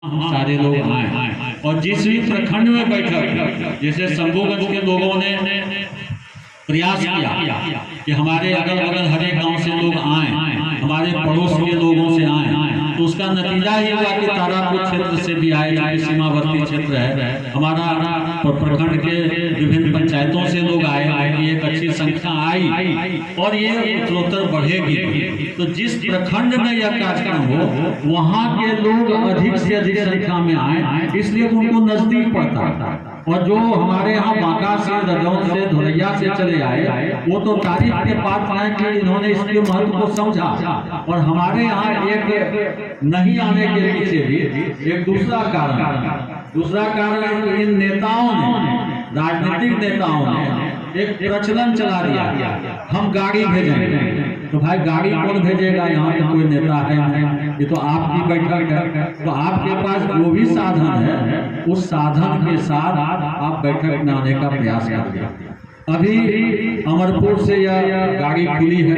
हम सारे लोग आए और जिस भी प्रखंड में बैठक, जैसे शंभूगंज के लोगों ने प्रयास किया कि हमारे अगल बगल हर एक गांव से लोग आए, हमारे पड़ोस के लोगों से आए, तो उसका नतीजा ये हुआ कि तारापुर क्षेत्र से भी आए, जो सीमावर्ती क्षेत्र है हमारा, प्रखंड के विभिन्न पंचायतों से लोग आए, एक अच्छी संख्या आई और ये उत्तरोत्तर बढ़ेगी। तो जिस प्रखंड में यह कार्यक्रम हो वहाँ के लोग अधिक से अधिक संख्या में आए, इसलिए उनको नजदीक पड़ता है। और जो हमारे यहाँ बांका से, रजौन से, धोरैया से चले आए, वो तो तारीफ के पात्र हैं कि इन्होंने इसके महत्व को समझा। और हमारे यहाँ एक नहीं आने के पीछे भी एक दूसरा कारण इन नेताओं ने, राजनीतिक नेताओं ने एक प्रचलन चला दिया, हम गाड़ी भेजेंगे। तो भाई गाड़ी कौन भेजेगा? यहाँ पे कोई नेता है नहीं, ये तो आपकी बैठक है। तो आपके पास जो भी साधन है उस साधन के साथ आप बैठक में आने का प्रयास करिए। अभी अमरपुर से यह गाड़ी खुली है,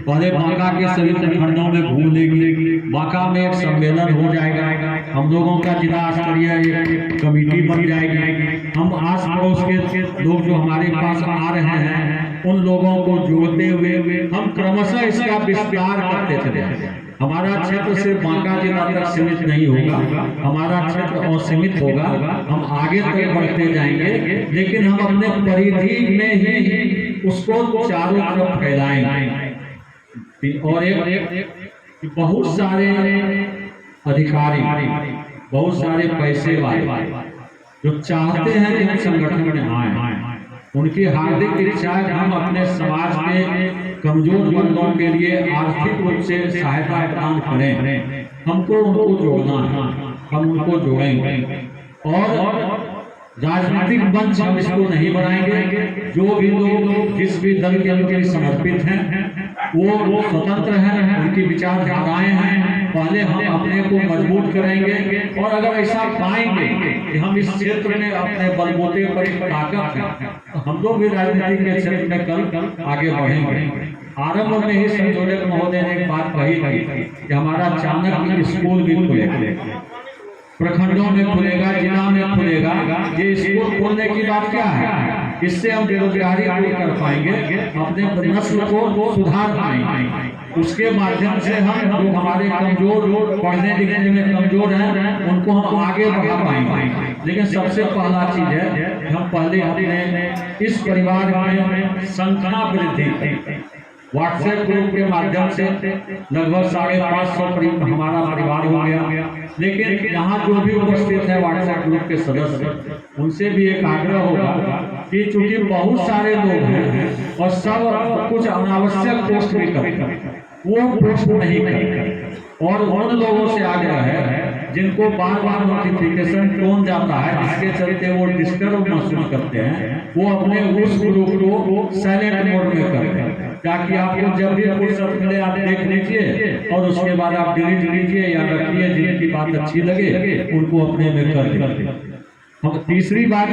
पहले बांका के सभी प्रखंडों में घूम लेगी। बांका में एक सम्मेलन हो जाएगा, हम लोगों का जिला स्तरीय एक कमेटी बन जाएगी। हम आस पड़ोस के लोग जो हमारे पास आ रहे हैं उन लोगों को जोड़ते हुए हम क्रमशः इसका विस्तार करते चले जाएंगे। हमारा क्षेत्र सिर्फ बांका जिला तक सीमित नहीं होगा, हमारा क्षेत्र असीमित होगा, हम आगे तक बढ़ते जाएंगे, लेकिन हम अपने परिधि में ही उसको चारों तरफ फैलाएंगे। और एक बहुत सारे अधिकारी, बहुत सारे पैसे वाले जो चाहते हैं कि हम संगठन में आए, उनकी हार्दिक इच्छा है कि हम अपने समाज के कमजोर वर्गों के लिए आर्थिक रूप से सहायता प्रदान करें। हमको उनको जोड़ना है, हम उनको जोड़ेंगे। और राजनीतिक मंच हम इसको नहीं बनाएंगे। जो भी लोग जिस भी दल के अंदर समर्पित हैं वो स्वतंत्र हैं, उनकी विचारधाराएं हैं। पहले हम अपने को मजबूत करेंगे और अगर ऐसा पाएंगे कि हम इस क्षेत्र में अपने बलबूते पर एक ताकत है, तो हम लोग भी राजनीति के क्षेत्र में कल आगे बढ़ेंगे। आरंभ में ही संयोजक महोदय ने एक बात कही थी कि हमारा चाणक्य स्कूल भी खुलेगा, प्रखंडों में खुलेगा, जिला में खुलेगा। ये स्कूल खोलने की बात क्या है? इससे हम बेरोजगारी दूर कर पाएंगे, अपने नस्ल को सुधार पाएंगे। उसके माध्यम से हम जो हमारे कमजोर, पढ़ने लिखने में कमजोर हैं, उनको हम आगे बढ़ा पाएंगे। लेकिन सबसे पहला चीज है हम पहले अपने इस परिवार में संख्या वृद्धि, व्हाट्सएप ग्रुप के माध्यम से लगभग 550 करीब हमारा परिवार हो गया। लेकिन यहाँ जो भी उपस्थित है व्हाट्सएप ग्रुप के सदस्य, उनसे भी एक आग्रह होगा कि चूंकि बहुत सारे लोग हैं और सब कुछ अनावश्यक पोस्ट भी करते हैं, वो पोस्ट नहीं करते। और उन लोगों से आग्रह है जिनको बार बार नोटिफिकेशन टोन जाता है, जिसके चलते वो डिस्टर्ब महसूस करते हैं, वो अपने उस ग्रुप को साइलेंट मोड में करते हैं, ताकि आपको जब भी फुर्सत मिले आप देख लीजिए और उसके बाद आप डिलीट लीजिए या रखिए। जिनकी बात अच्छी लगे उनको अपने में कर दीजिए। हम तीसरी बात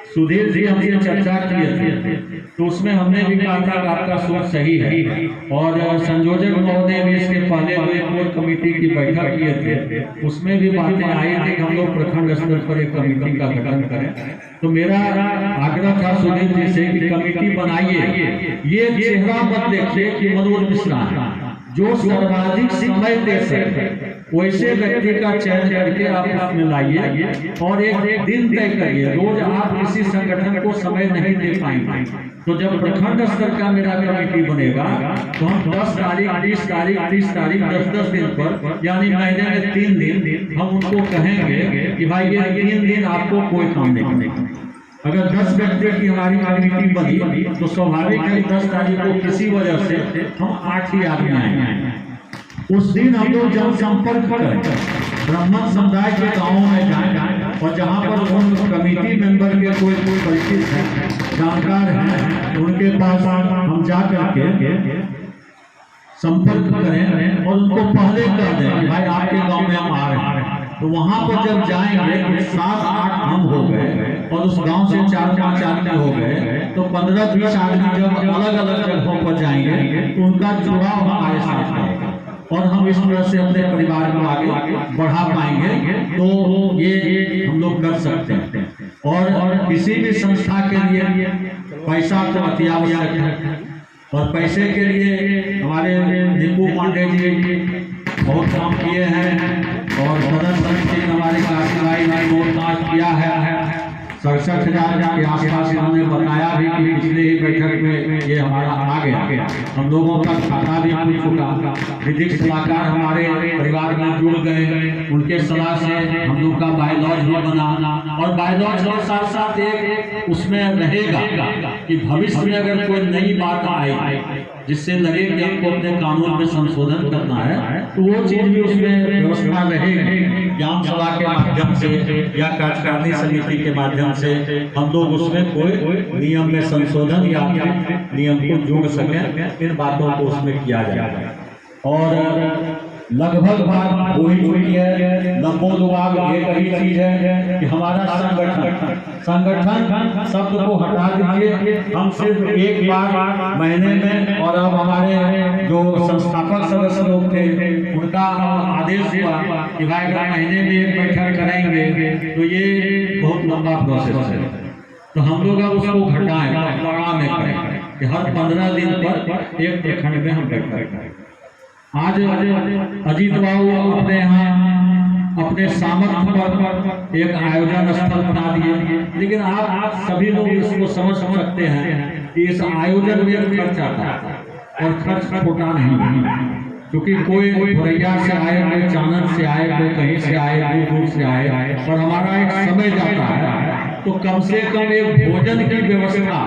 सुधीर जी हमसे चर्चा किए थे, तो उसमें हमने भी कहा था कि आपका सोच सही है। और संयोजक महोदय भी इसके पहले एक और कमेटी की बैठक किए थे, उसमें भी बातें आई थी कि हम लोग प्रखंड स्तर पर एक कमेटी का गठन करें। तो मेरा आग्रह था सुधीर जी से कि कमेटी बनाइए। ये चेहरा मत देखिए कि मनोज मिश्रा है, जो सर्वाधिक समय दे सके वैसे व्यक्ति का चयन करके आप उसमें लाइए और एक दिन तय करिए। रोज आप किसी संगठन को समय नहीं दे पाएंगे, तो जब प्रखंड स्तर का मेरा कमेटी बनेगा तो हम 10 तारीख, 20 तारीख, 30 तारीख 10-10 दिन पर, यानी महीने में 3 दिन हम उनको कहेंगे कि भाई ये 3 दिन आपको कोई काम नहीं करना। अगर 10 व्यक्ति की हमारी कमेटी बनी तो स्वाभाविक है 10 तारीख को किसी वजह से हम 8 ही आदमी आएंगे। उस दिन हम लोग जनसंपर्क करें, ब्राह्मण समुदाय के गाँव में जाएं और जहाँ पर उन कमेटी मेंबर के कोई परिचित हैं, जानकार हैं, उनके पास हम जा करके संपर्क करें और उनको पहले कह दें कि भाई आपके गांव में हम आ रहे हैं। तो वहां पर जब जाएंगे तो 7-8 हम हो गए और उस गांव से 4-5 आदमी हो गए, तो 15-20 आदमी जब अलग अलग जगहों पर जाएंगे तो उनका जुड़ाव हमारे साथ रहेगा। और हम इस तरह से अपने परिवार को आगे बढ़ा पाएंगे, तो ये हम लोग कर सकते हैं। और किसी भी संस्था के लिए पैसा तो अति आवश्यक है, और पैसे के लिए हमारे दीपू पांडे जी बहुत काम किए हैं, और सदन सिंह हमारे कार्रवाई ने बहुत काम किया है। 67,000 के आसपास इन्होंने बताया भी कि पिछले ही बैठक में ये हमारा आ गया, हम लोगों का खाता भी खुल चुका। विधिक सलाहकार हमारे परिवार में जुड़ गए, उनके सलाह से हम लोग का बायलॉज भी बना, और बायलॉज के साथ साथ एक उसमें रहेगा कि भविष्य में अगर कोई नई बात आए जिससे लगे कि हमको अपने कानून में संशोधन करना है, तो वो चीज भी उसमें व्यवस्था रहेगी। ग्राम सभा के माध्यम से या कार्यकारिणी समिति के माध्यम से हम लोग उसमें कोई नियम में संशोधन या नियम को जोड़ सकें, इन बातों को उसमें किया जाए। और लगभग बात वही हुई है, नमोदुभाग एक ही चीज है कि हमारा संगठन शब्द को हटा दीजिए। हम सिर्फ एक बार महीने में, और अब हमारे जो संस्थापक सदस्य लोग थे उनका आदेश हुआ कि भाई अगर महीने में एक बैठक करेंगे तो ये बहुत लंबा प्रोसेस है, तो हम लोग अब उसको घटाएं, आराम में करें कि हर 15 दिन पर एक प्रखंड में हम बैठक करें। आज अजीत बाबू अपने यहाँ अपने सामर्थ्य पर एक आयोजन स्थल बना दिए, लेकिन आप सभी लोग इसको समझ सकते हैं कि इस आयोजन में खर्च आता है, और खर्च छोटा नहीं, क्योंकि कोई भैया से आए, कोई चानन से आए, कोई कहीं से आए, दूर दूर से आए, और हमारा एक समय जाता है, तो कम से कम एक भोजन की व्यवस्था